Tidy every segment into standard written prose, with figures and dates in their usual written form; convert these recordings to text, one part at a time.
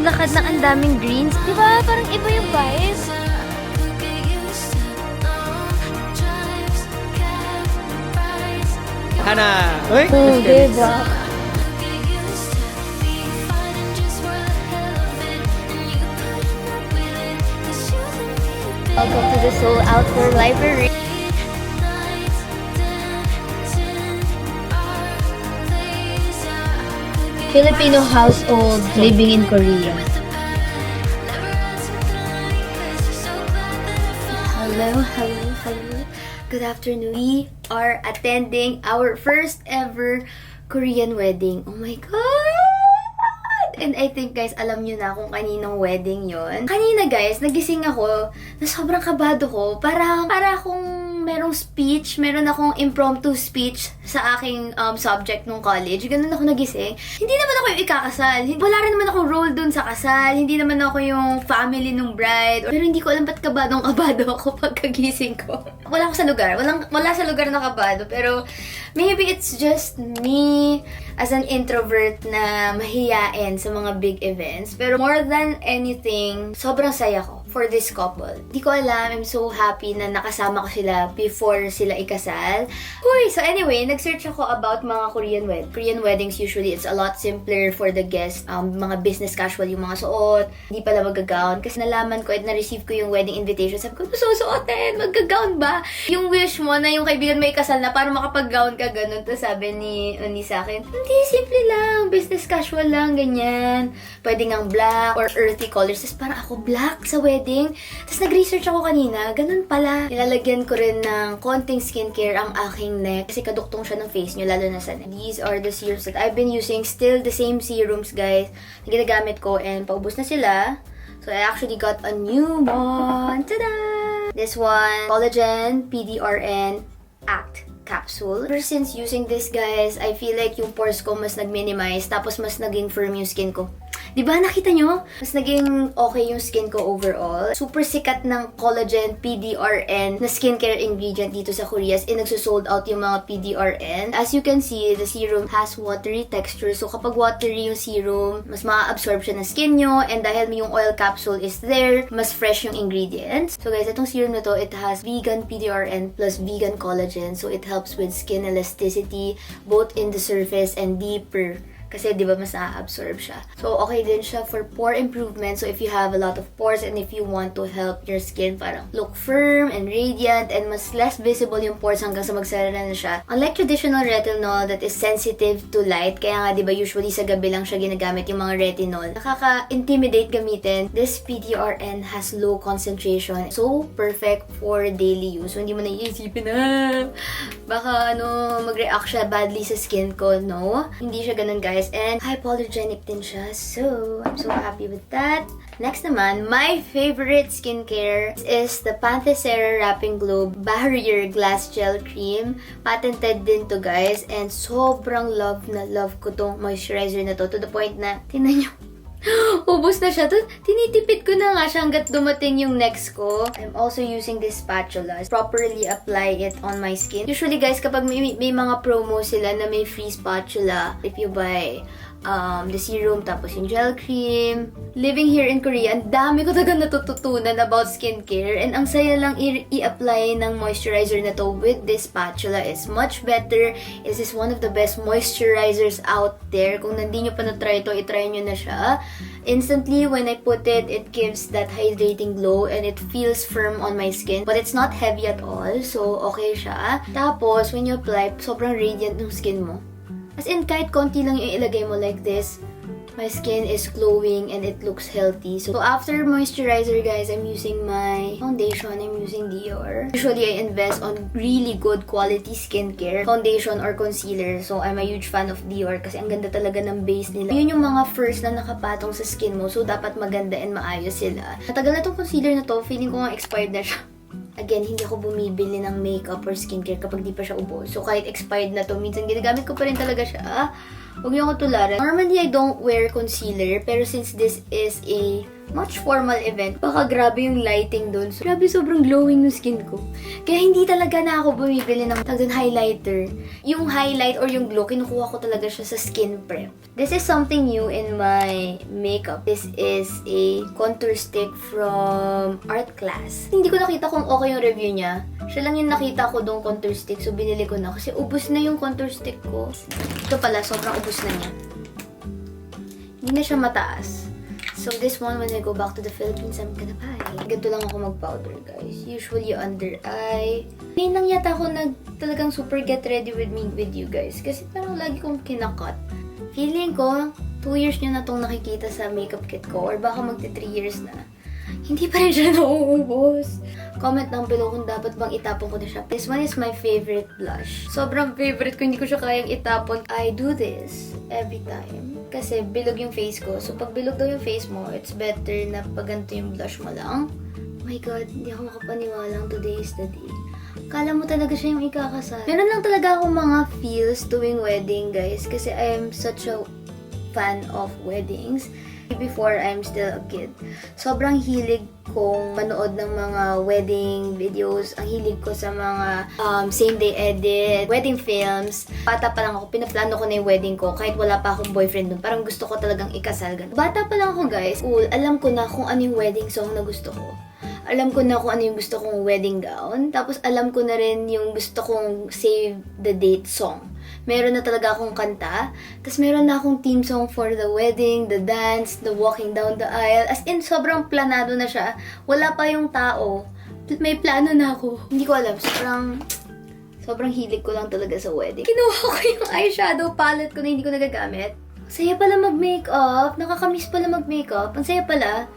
lakad ng ang daming greens. Diba? Parang iba yung vibes. Hana! Uy! Oh, diba? Welcome to the Seoul Outdoor Library. Filipino household living in Korea. Hello. Good afternoon. We are attending our first ever Korean wedding. Oh my God! And I think guys, alam nyo na kung kaninong wedding yon. Kanina guys, nagising ako na sobrang kabado ko. Para akong meron akong impromptu speech sa aking subject nung college. Ganun ako nagising. Hindi naman ako yung ikakasal. Wala rin naman akong role dun sa kasal. Hindi naman ako yung family nung bride. Pero hindi ko alam ba't kabado ako pagkagising ko. Wala ako sa lugar. Wala sa lugar na kabado. Pero maybe it's just me as an introvert na mahiyain sa mga big events. Pero more than anything, sobrang saya ko for this couple. Di ko alam, I'm so happy na nakasama ko sila before sila ikasal. So anyway, nag-search ako about mga Korean weddings. Usually, it's a lot simpler for the guests. Mga business casual yung mga suot. Hindi pala mag-gown. Kasi nalaman ko at na-receive ko yung wedding invitation. Sabi ko, susuotin, mag-gown ba? Yung wish mo na yung kaibigan mo ikasal na para makapag-gown ka, ganun. Tapos sabi ni sa akin, hindi, simple lang. Business casual lang, ganyan. Pwede ngang black or earthy colors. Tapos parang ako black sa wedding. Tapos nag-research ako kanina, ganun pala. Nilalagyan ko rin ng konting skincare ang aking neck. Kasi kaduktong siya ng face nyo, lalo na sa neck. These are the serums that I've been using. Still the same serums, guys, na ginagamit ko. And paubos na sila. So I actually got a new one. Tada! This one, Collagen PDRN Act capsule. Ever since using this, guys, I feel like yung pores ko mas nag-minimize, tapos mas naging firm yung skin ko. Diba? Nakita nyo? Mas naging okay yung skin ko overall. Super sikat ng Collagen PDRN na skincare ingredient dito sa Korea. And nagsusold out yung mga PDRN. As you can see, the serum has watery texture. So kapag watery yung serum, mas ma-absorb siya ng skin nyo. And dahil yung oil capsule is there, mas fresh yung ingredients. So guys, itong serum na to, it has vegan PDRN plus vegan collagen. So it helps with skin elasticity, both in the surface and deeper. Kasi di ba mas na-absorb siya. So okay din siya for pore improvement. So if you have a lot of pores and if you want to help your skin parang look firm and radiant and mas less visible yung pores hanggang sa magsara na siya. Unlike traditional retinol that is sensitive to light, kaya nga di ba usually sa gabi lang siya ginagamit yung mga retinol. Nakaka-intimidate gamitin. This PDRN has low concentration. So perfect for daily use. So hindi mo na iisipin na baka mag-react siya badly sa skin ko. No, hindi siya ganun, guys. And hypoallergenic din siya. So, I'm so happy with that. Next naman, my favorite skincare is the Panthecera Wrapping Globe Barrier Glass Gel Cream. Patented din to, guys. And sobrang love ko tong moisturizer na to. To the point na, tingnan nyo, ubos na siya. Tinitipid ko na nga siya hanggat dumating yung next ko. I'm also using this spatula. Properly apply it on my skin. Usually guys, kapag may mga promo sila na may free spatula, if you buy the serum, tapos yung gel cream. Living here in Korea, ang dami ko talaga natututunan about skincare. And ang saya lang i-apply ng moisturizer na to with this spatula. It's much better. This is one of the best moisturizers out there. Kung hindi nyo pa na-try ito, i-try nyo na siya. Instantly, when I put it, it gives that hydrating glow and it feels firm on my skin. But it's not heavy at all. So, okay siya. Tapos, when you apply, sobrang radiant ng skin mo. As in, kahit konti lang yung ilagay mo like this, my skin is glowing and it looks healthy. So after moisturizer, guys, I'm using my foundation. I'm using Dior. Usually, I invest on really good quality skincare, foundation or concealer. So I'm a huge fan of Dior kasi ang ganda talaga ng base nila. Yun yung mga first na nakapatong sa skin mo. So dapat maganda and maayos sila. Matagal na tong concealer na to. Feeling ko nga expired na siya. Again, hindi ako bumibili ng makeup or skincare kapag di pa siya ubos. So, kahit expired na to, minsan ginagamit ko pa rin talaga siya. Huwag niyo ako tularan. Normally, I don't wear concealer. Pero since this is a much formal event. Baka grabe yung lighting doon. So, grabe sobrang glowing yung skin ko. Kaya hindi talaga na ako bumibili ng highlighter. Yung highlight or yung glow, kinukuha ko talaga siya sa skin prep. This is something new in my makeup. This is a contour stick from Art Class. Hindi ko nakita kung okay yung review niya. Siya lang yung nakita ko doon contour stick. So, binili ko na. Kasi ubos na yung contour stick ko. Ito pala, sobrang ubos na niya. Hindi na siya mataas. So, this one, when I go back to the Philippines, I'm gonna buy. Ganito lang ako mag-powder, guys. Usually, under eye. Ngayon lang yata ako talagang super get ready with me with you, guys. Kasi parang lagi kong kinakat. Feeling ko, 2 years nyo na itong nakikita sa makeup kit ko. Or baka magti 3 years na. Hindi pa rin siya nauubos. Comment down below kung dapat bang itapon ko na siya. This one is my favorite blush. Sobrang favorite ko, hindi ko siya kayang itapon. I do this every time. Kasi bilog yung face ko. So, pag bilog daw yung face mo, it's better na pag ganito yung blush mo lang. Oh my God, hindi ako makapaniwalang today is the day. Kala mo talaga siya yung ikakasal. Meron lang talaga akong mga feels tuwing wedding, guys. Kasi I am such a fan of weddings. Before I'm still a kid. Sobrang hilig kong manood ng mga wedding videos. Ang hilig ko sa mga same day edit, wedding films. Bata pa lang ako, pinaplano ko na yung wedding ko kahit wala pa akong boyfriend dun. Parang gusto ko talagang ikasal. Bata pa lang ako, guys. Cool. Alam ko na kung ano yung wedding song na gusto ko. Alam ko na kung ano yung gusto kong wedding gown. Tapos alam ko na rin yung gusto kong save the date song. Meron na talaga akong kanta. Tapos meron na akong theme song for the wedding, the dance, the walking down the aisle. As in, sobrang planado na siya. Wala pa yung tao. May plano na ako. Hindi ko alam. Sobrang hilig ko lang talaga sa wedding. Kinuha ko yung eyeshadow palette ko na hindi ko nagagamit. Saya pala mag-makeup. Nakakamiss pala mag-makeup. Ang saya pala.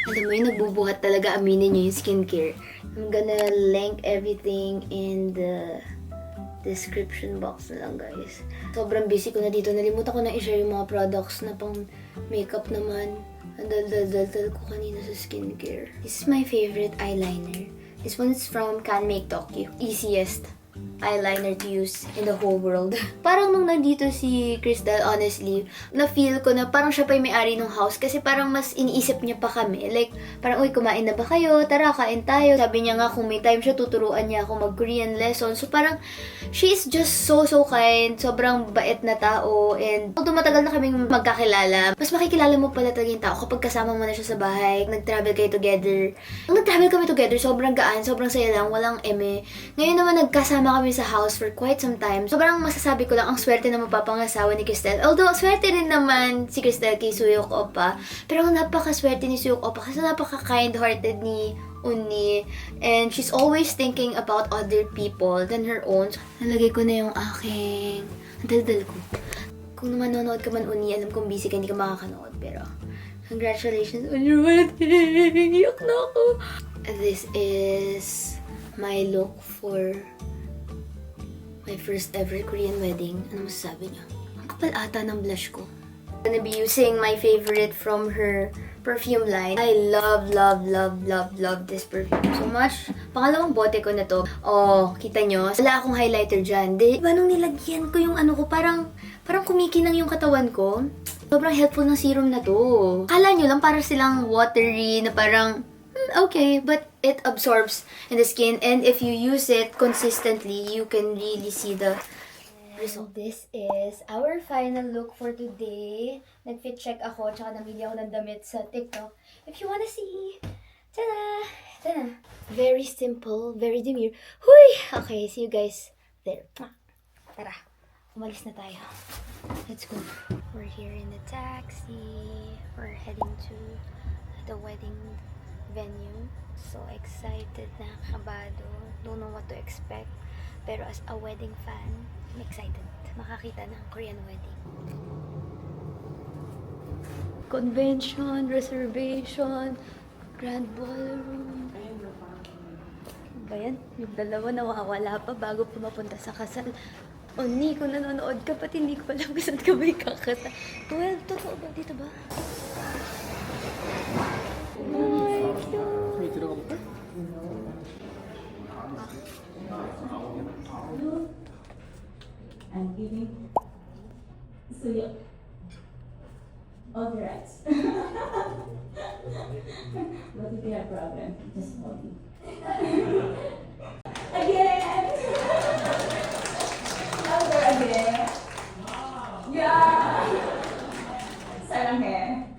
Alam mo yun, nagbubuhat talaga, aminin nyo yung skincare. I'm gonna link everything in the description box na lang, guys. Sobrang busy ko na dito. Nalimutan ko na i-share yung mga products na pang makeup naman. Ang dal ko kanina sa skincare. This is my favorite eyeliner. This one is from Can Make Tokyo. Easiest eyeliner to use in the whole world. Parang nung nandito si Crystal, honestly, na-feel ko na parang siya pa yung may-ari ng house kasi parang mas iniisip niya pa kami. Like, parang, uy, kumain na ba kayo? Tara, kain tayo. Sabi niya nga kung may time siya, tuturuan niya ako mag-Korean lesson. So, parang, she's just so kind. Sobrang bait na tao. And, although matagal na kaming magkakilala, mas makikilala mo pala talaga yung tao kapag kasama mo na siya sa bahay. Nag-travel kayo together. Nung nag-travel kami together, sobrang gaan, sobrang saya lang, walang eme. Ngayon naman, nagkasama kami sa house for quite some time. Sobrang masasabi ko lang, ang swerte na mapapangasawa ni Cristel. Although, swerte rin naman si Cristel kay Suyok Oppa. Pero ang napakaswerte ni Suyok Oppa kasi napaka-kind-hearted ni Uni. And she's always thinking about other people than her own. So, nalagay ko na yung aking daldal ko. Kung manonood ka man, Uni, alam kong busy ka, hindi ka makakanood. Pero, congratulations on your wedding! Iyak na ako! This is my look for my first ever Korean wedding. Ano masasabi niyo? Ang kapal ata ng blush ko. I'm gonna be using my favorite from her perfume line. I love this perfume so much. Pangalawang bote ko na to. Oh, kita nyo? Wala akong highlighter dyan. Diba nung nilagyan ko yung ano ko, parang kumikinang yung katawan ko. Sobrang helpful ng serum na to. Kala nyo lang para silang watery na parang okay, but it absorbs in the skin, and if you use it consistently, you can really see the result. This is our final look for today. Nag-fit check ako, tsaka namili ako ng damit sa TikTok. If you wanna see, tada! Tada! Very simple, very demure. Huy! Okay, see you guys there. Tara, umalis na tayo. Let's go. We're here in the taxi. We're heading to the wedding venue. So excited, nakakabado. Don't know what to expect. Pero as a wedding fan, I'm excited makakita ng Korean wedding. Convention, reservation, grand ballroom. Ba yan? Yung dalawa nawawala pa bago pumapunta sa kasal. Oni, kung nanonood ka, pati hindi ko alam kung saan ka may kakasal. 12, totoo ba? Dito ba? I'm giving Suya All the rights. What if you have problem? Just hold me. Again! Louder again. Yeah! Sarang hair.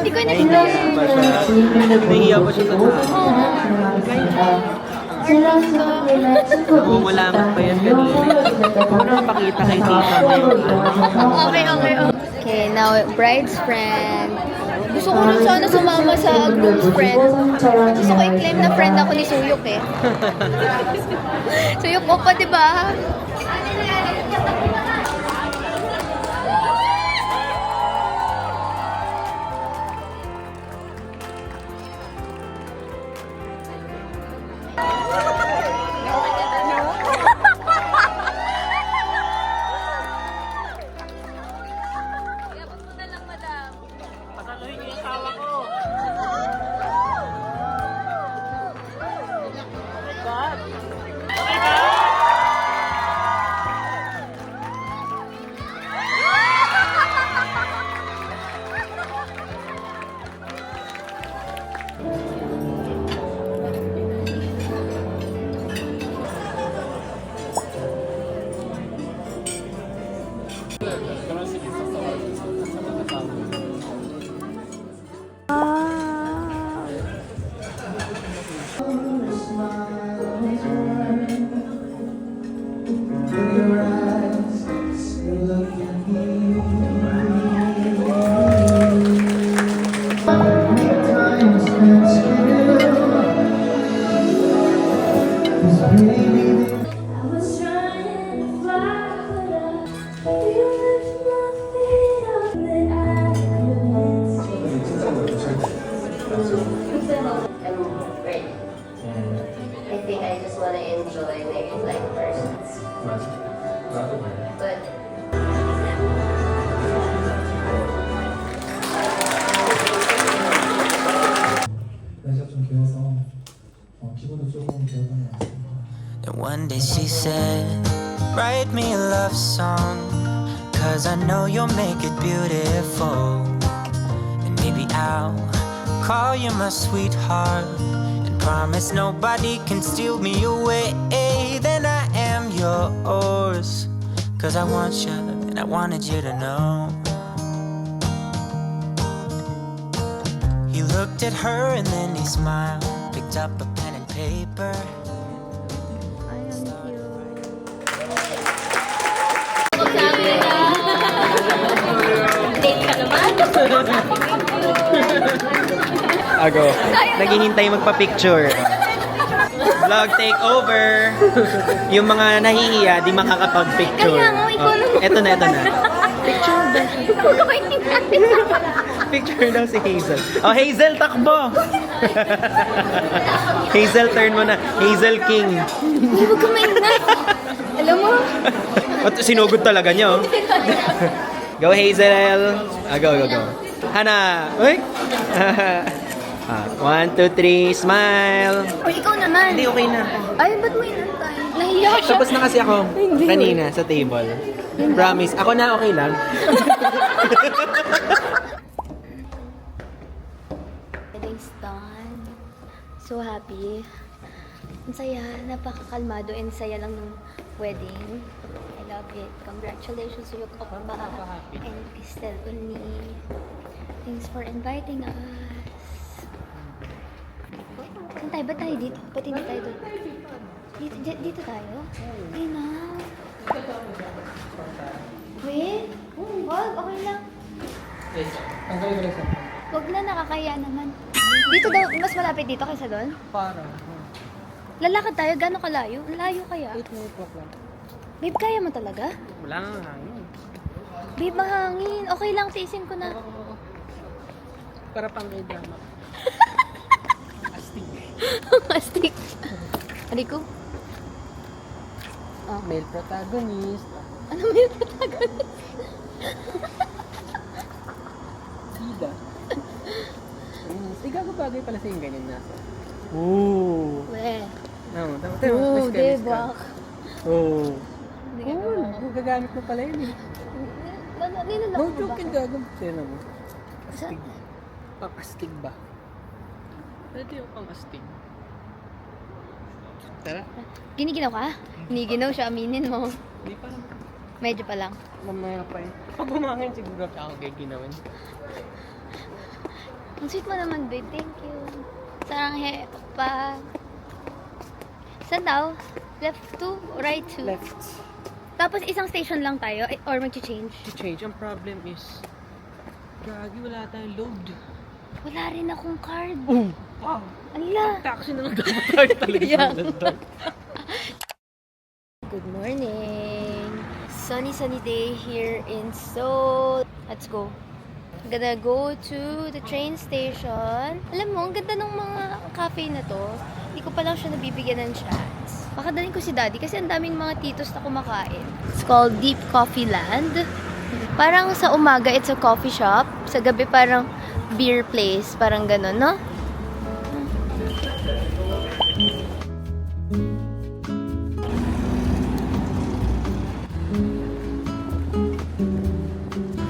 Hindi ko na Nahiya pa siya Namumulamat pa yan kanina. Huwag na pakita kay tita mo yung Okay. Okay, now bride's friend. Gusto ko rin sana sumama sa groom's friend. Gusto ko i-claim na friend ako ni Suyok eh. Suyok ko pa, di ba? Pasaluhin niyo yung asawa ko. God. Okay ba? I was trying to fly, but you left my feet up that I couldn't Right. I think I just want to enjoy maybe like persons. But 날씨가 좀 개어서 기분도 조금 개어던 것 같습니다. And one day she said, write me a love song, 'cause I know you'll make it beautiful. And maybe I'll call you my sweetheart, and promise nobody can steal me away. Then I am yours, 'cause I want you and I wanted you to know. He looked at her and then he smiled, picked up a pen and paper. date ka naman. Ako, naghihintay magpa-picture. Vlog take over. Yung mga nahihiya, di makakapag-picture. Kaya nga, ikaw naman. Eto na. Picture ba? Picture daw si Hazel. Oh, Hazel, takbo! Hazel, turn mo na. Hazel King. Hindi mo kumaingay. Alam mo? At sinugod talaga niya, oh. Go, Hazel! Go. Hana! Uy! 1, 2, 3, smile! O ikaw naman. Hindi, okay na. Ay, ba't mo inantay? Nahiya siya. Tapos na kasi ako kanina sa table. Promise. Ako na, okay lang. Wedding's done. So happy. Ang saya, napakakalmado and saya lang ng wedding. I love it. Congratulations to Yuk Oppa and Cristel Uni. Thanks for inviting us. Saan tayo? Ba't tayo dito? Ba't hindi tayo doon? Dito tayo? Ay na. Wait. Wag, okay lang. Tanggalin ko lang sa... Wag Wag na, nakakaya naman. Dito daw, mas malapit dito kaysa doon? Parang. Lalakad tayo, gano'ng kalayo? Ang layo kaya? 8 minutes lang. Babe, kaya mo talaga? Wala nga hangin. Babe, mahangin. Okay lang, tiisin ko na. Para pang may drama. Astig. Astig. Ari ko. Male protagonist. Ano may protagonist? Sida. Igago bagay pala sa yung ganyan nasa. Oo. Weh. No, tama. Oo, diba? Oo. Hindi ka gawa. Gagamit mo pala yun eh. Nilalak No mo ba? joke yung gagamit. Sino mo? Sa- Astig. Pang-astig ba? Pwede yung pang-astig. Tara. Giniginaw ka? Giniginaw siya, aminin mo. Hindi pa naman. Medyo pa lang. Mamaya pa yun. Pag bumangin siguro ako giginawin. Ang sweet mo naman, babe. Thank you. Sarang he pa. Saan daw? Left to? Right to? Left. Tapos isang station lang tayo? Or mag-change? To change, ang problem is gagi, wala tayong load. Wala rin akong card. Wow. Ala. Taxi na lang dapat tayo talaga Yeah. sa London. Good morning. Sunny day here in Seoul. Let's go. I'm gonna go to the train station. Alam mo, ang ganda ng mga cafe na to. Hindi ko pa lang siya nabibigyan ng chance. Baka dalhin ko si Daddy kasi ang daming mga titos na kumakain. It's called Deep Coffee Land. Parang sa umaga, it's a coffee shop. Sa gabi, parang beer place. Parang ganun, no?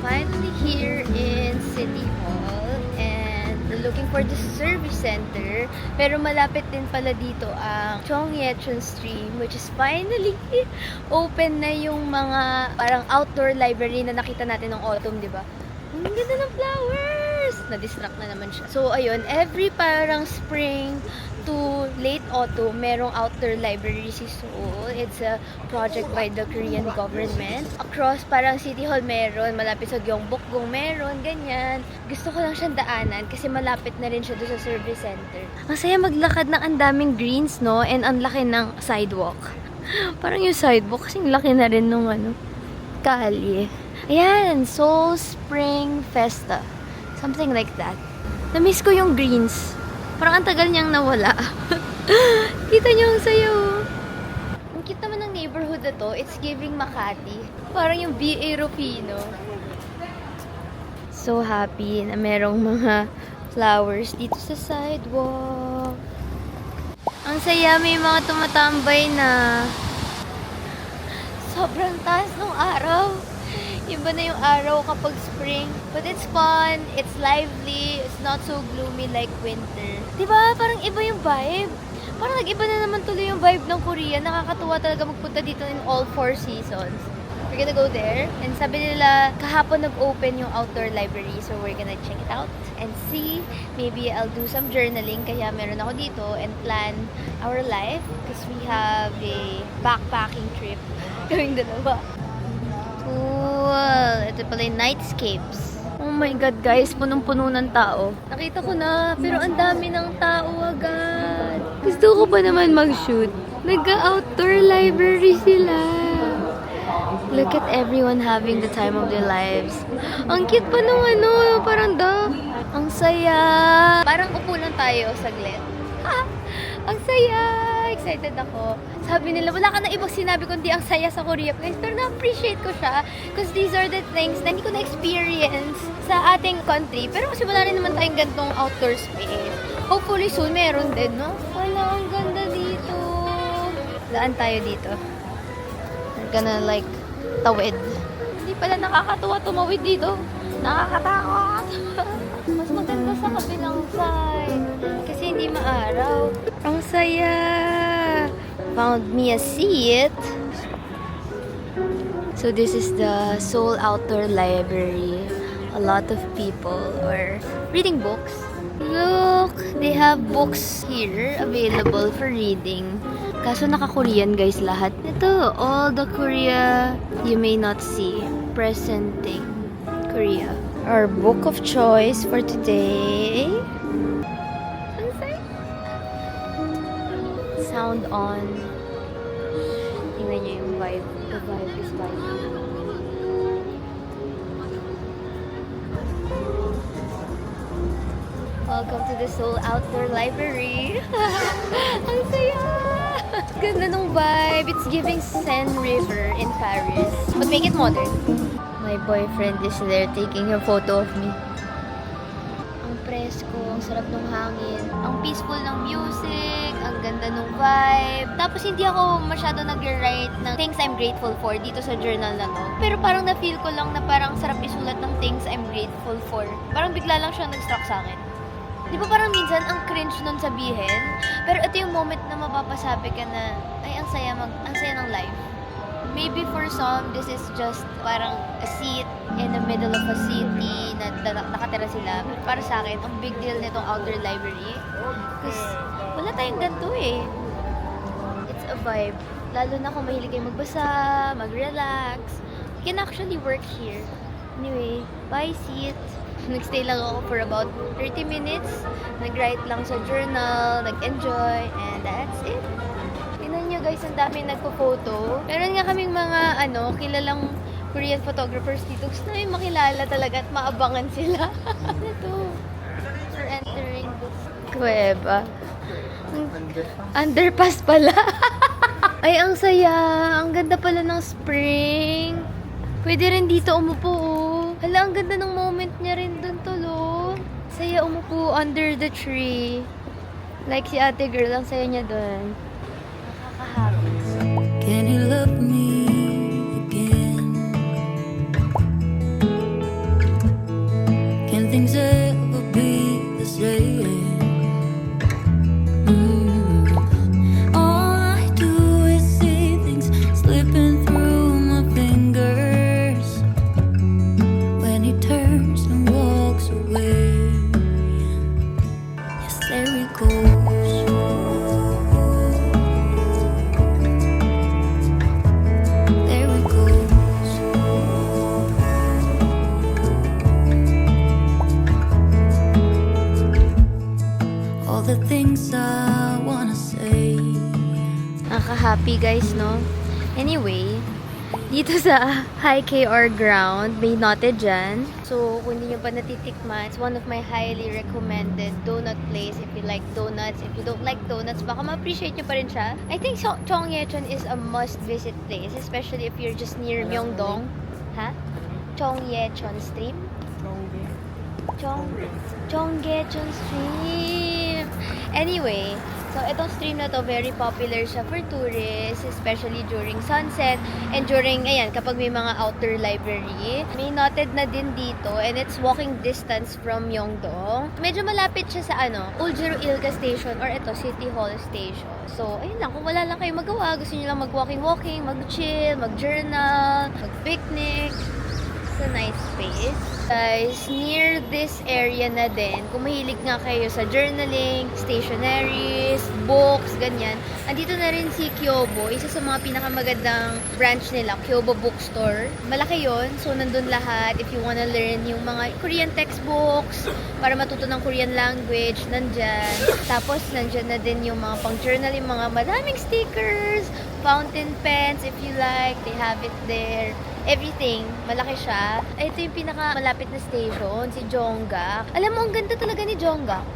Finally here in City Hall and we're looking for the service center, pero malapit din pala dito ang Chongyechon Stream, which is finally open na yung mga parang outdoor library na nakita natin ng autumn, di ba? Ang ganda ng flowers! Na-distract na naman siya. So, ayun, every parang spring to late autumn, merong outdoor library si Seoul. It's a project by the Korean government. Across parang City Hall meron, malapit sa Gyeongbokgung meron, ganyan. Gusto ko lang siyang daanan kasi malapit na rin siya doon sa service center. Ang saya maglakad ng ang daming greens, no? And ang laki ng sidewalk. Parang yung sidewalk kasing laki na rin nung kalye. Ayan, Seoul Spring Festa. Something like that. Na-miss ko yung greens. Parang ang tagal niyang nawala. Kita niyo ang sayo. Ang cute naman ng neighborhood na to. It's giving Makati. Parang yung B.A. Rufino. So happy na merong mga flowers dito sa sidewalk. Ang saya, may mga tumatambay na. Sobrang taas ng araw. Iba na yung araw kapag spring. But it's fun, it's lively, it's not so gloomy like winter. Diba? Parang iba yung vibe. Parang nag-iba na naman tuloy yung vibe ng Korea. Nakakatuwa talaga magpunta dito in all 4 seasons. We're gonna go there. And sabi nila, kahapon nag-open yung outdoor library. So we're gonna check it out and see. Maybe I'll do some journaling. Kaya meron ako dito and plan our life. Because we have a backpacking trip. Kaming dalawa. Cool. Ito pala yung nightscapes. Oh my God, guys. Punong-puno ng tao. Nakita ko na, pero ang dami ng tao agad. Gusto ko pa naman mag-shoot. Nag-outdoor library sila. Look at everyone having the time of their lives. Ang cute pa nung parang ang saya. Parang upo lang tayo saglit. Ha! Ang saya! Excited ako. Sabi nila, wala ka na ibang sinabi kundi ang saya sa Korea. Guys, pero na-appreciate ko siya because these are the things na hindi ko na-experience sa ating country. Pero kasi wala rin naman tayong gantong outdoor space. Hopefully soon meron din, no? Wala, ang ganda dito. Daan tayo dito. We're gonna like tawid. Hindi pala nakakatuwa tumawid dito. Nakakatakot. Mas maganda sa kabilang side. Kasi hindi maaraw. Ang saya! Found me a seat. So this is the Seoul Outdoor Library. A lot of people are reading books. Look! They have books here available for reading. Kaso naka-Korean guys lahat. Ito, all the Korea you may not see. Presenting Korea. Our book of choice for today. Sound on. Tingnan niyo yung vibe. The vibe is vibing. Welcome to the Seoul Outdoor Library. Ang saya! Ganda ng vibe. It's giving Seine River in Paris. But make it modern. My boyfriend is there taking a photo of me. Ang presko, ang sarap ng hangin, ang peaceful ng music, ang ganda ng vibe. Tapos hindi ako masyado nag-write ng things I'm grateful for dito sa journal na to. Pero parang na-feel ko lang na parang sarap isulat ng things I'm grateful for. Parang bigla lang siya nag-struck sa akin. Di ba parang minsan ang cringe nun sabihin? Pero ito yung moment na mapapasabi ka na, ay, ang saya ng life. Maybe for some, this is just parang a seat in the middle of a city na nakatira sila. Pero para sa akin, ang big deal nitong outdoor library. Kasi wala tayong ganito eh. It's a vibe. Lalo na kung mahilig kayo magbasa, mag-relax. You can actually work here. Anyway, buy seat. Nagstay lang ako for about 30 minutes. Nag-write lang sa journal, nag-enjoy, and that's it. Tingnan nyo guys, ang dami nagpo-photo. Meron nga kaming mga kilalang Korean photographers dito. Gusto namin makilala talaga at maabangan sila. Ito. We're entering this kuweba. Underpass pala. Ay, ang saya. Ang ganda pala ng spring. Pwede rin dito umupo, oh. Hala, ang ganda ng moment niya rin dun, tulo. Saya umupo under the tree. Like si ate girl, ang saya niya dun. Nakakahappy. Can you love me again? Can things ever be the same? All I do is see things slipping through my fingers when he turns and walks away. Yes, there he goes. There he goes. All the things I wanna say. Nakaka-happy guys, no? Anyway, dito sa High KR ground, may noted dyan. So, kung hindi nyo pa natitikman, it's one of my highly recommended donut place if you like donuts. If you don't like donuts, baka ma-appreciate nyo pa rin siya. I think Cheonggyecheon is a must-visit place, especially if you're just near Myeongdong. Ha? Cheonggyecheon Stream? Cheonggyecheon Stream! Anyway, so itong stream na to, very popular siya for tourists, especially during sunset and during, ayan, kapag may mga outdoor library. May noted na din dito and it's walking distance from Myeongdong. Medyo malapit siya sa Uljiro-Ilga Station or ito, City Hall Station. So, ayun lang, kung wala lang kayo magawa, gusto niyo lang mag-walking, mag-chill, mag-journal, mag-picnic. It's a nice space. Guys, near this area na din, kung mahilig nga kayo sa journaling, stationaries, books, ganyan, andito na rin si Kyobo, isa sa mga pinakamagandang branch nila, Kyobo Bookstore. Malaki yon, so nandun lahat. If you wanna learn yung mga Korean textbooks, para matuto ng Korean language, nandyan. Tapos, nandyan na din yung mga pang-journal, yung mga madaming stickers, fountain pens, if you like, they have it there. Everything, malaki siya. Ito yung pinaka-malapit na station, si Jeonggak. Alam mo, ang ganda talaga ni Jeonggak.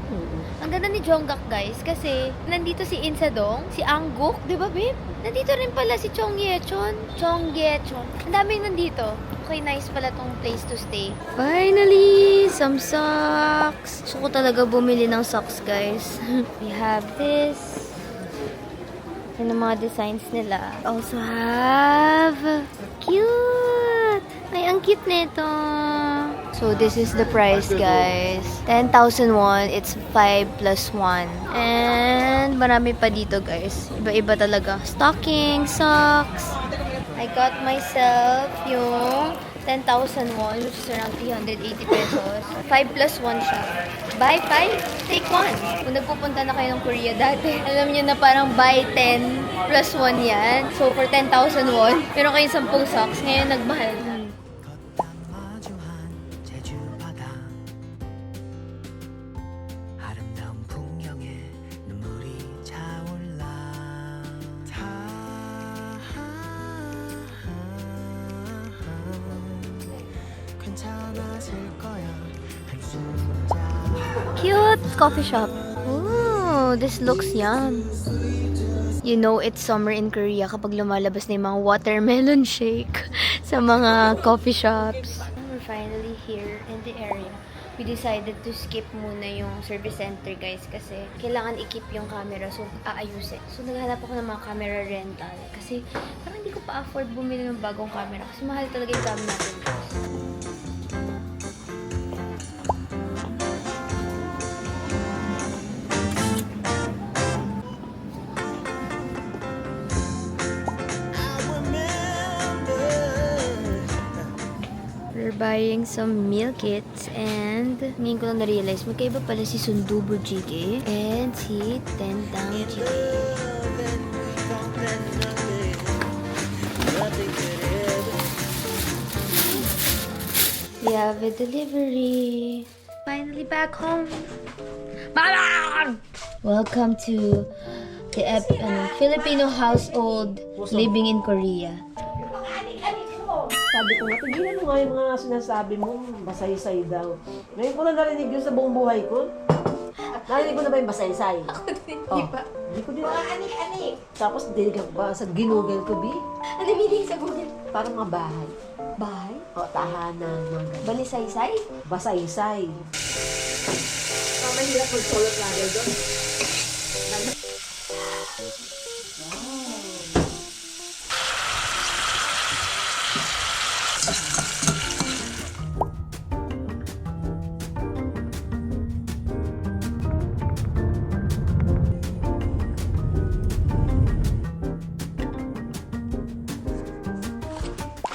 Ang ganda ni Jeonggak, guys, kasi nandito si Insadong, si Angguk, di ba, babe? Nandito rin pala si Cheonggyecheon. Ang daming nandito. Okay, nice pala tong place to stay. Finally, some socks. Gusto ko talaga bumili ng socks, guys. We have this. Yan ang mga designs nila. Also have cute! Ay, ang cute nito. So, this is the price, guys. 10,000 won. It's 5 plus 1. And marami pa dito, guys. Iba-iba talaga. Stocking, socks. I got myself yung 10,000 won, which is around 380 pesos. 5 plus 1 siya. Buy 5, take 1. Kung nagpupunta na kayo ng Korea dati, alam niyo na parang buy 10 plus 1 yan. So, for 10,000 won, meron kayong 10 socks. Ngayon, nagmahal. Cute coffee shop. Ooh, this looks yum. You know it's summer in Korea kapag lumalabas na yung mga watermelon shake sa mga coffee shops. We're finally here in the area. We decided to skip muna yung service center, guys, kasi kailangan i-keep yung camera, so aayusin. So naghanap ako ng mga camera rental kasi parang hindi ko pa afford bumili ng bagong camera kasi mahal talaga yung gamit natin, guys. We're buying some meal kits and ngayon ko lang na-realize magkaiba pala si Sundubu Jjigae and si Tendang Jjigae. We have a delivery. Finally back home. Mama! Welcome to the Filipino household living in Korea. Sabi ko nga, tigilan mo nga yung mga sinasabi mo, basaysay daw. Ngayon ko lang narinig yun sa buong buhay ko. Narinig ko na ba yung basaysay? Ako din, di ba? Hindi ko din. Mga anik-anik. Tapos dinig ako ba sa ginugel ko, Bi? Ano meaning sa Google? Parang mga bahay. Bahay? O, tahanan, mga ganun. Balisaysay? Basaysay. Mahirap mag-solo travel doon.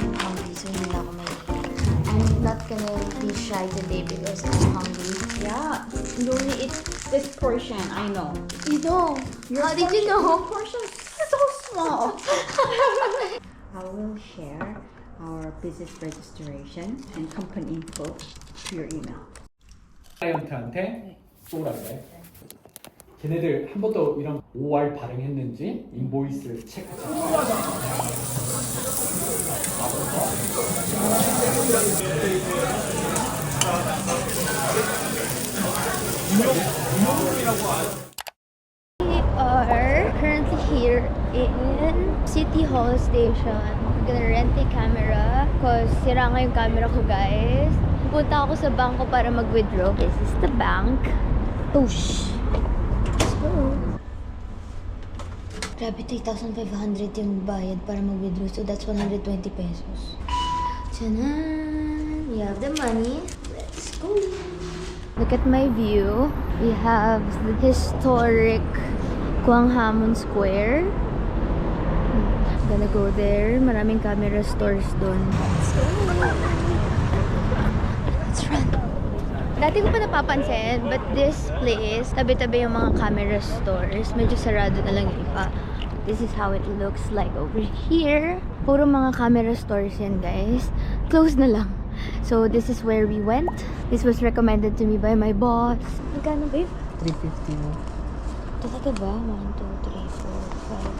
Hungry, so hindi na ako may... I'm not gonna be shy today because I'm hungry. Yeah, you only eat this portion, I know. You know? How did you know? Portion is so small. I will share our business registration and company info to your email. 클라이언트한테 쏘라 그래. 걔네들 한 번도 이런 OR 발행했는지 인보이스 체크해. We are currently here in City Hall Station. We're gonna rent a camera because sira nga yung camera ko, guys. Pupunta ako sa bangko para mag-withdraw. This is the bank. Push! Let's go! Grabe, 3,500 yung bayad para mag-withdraw. So that's 120 pesos. Tchanan! We have the money. Let's go! Look at my view. We have the historic Gwanghwamun Square. I'm gonna go there. Maraming camera stores doon. Let's go! Let's run! Dati ko pa napapansin, but this place, tabi-tabi yung mga camera stores. Medyo sarado na lang yung iba. This is how it looks like over here. Puro mga camera stores yan, guys. Close na lang. So, this is where we went. This was recommended to me by my boss. Magkano ba yun? 350 mo. Talaga ba? 1, 2, 3,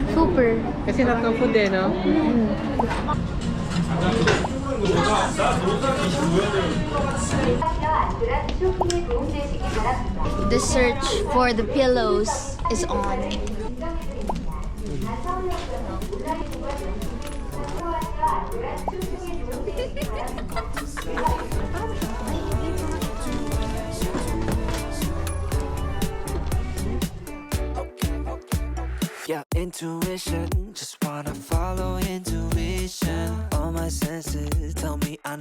4, 5. Super! Kasi sarap ng food eh, no? The search for the pillows is on. Yeah, intuition, just wanna follow intuition. All my senses tell me I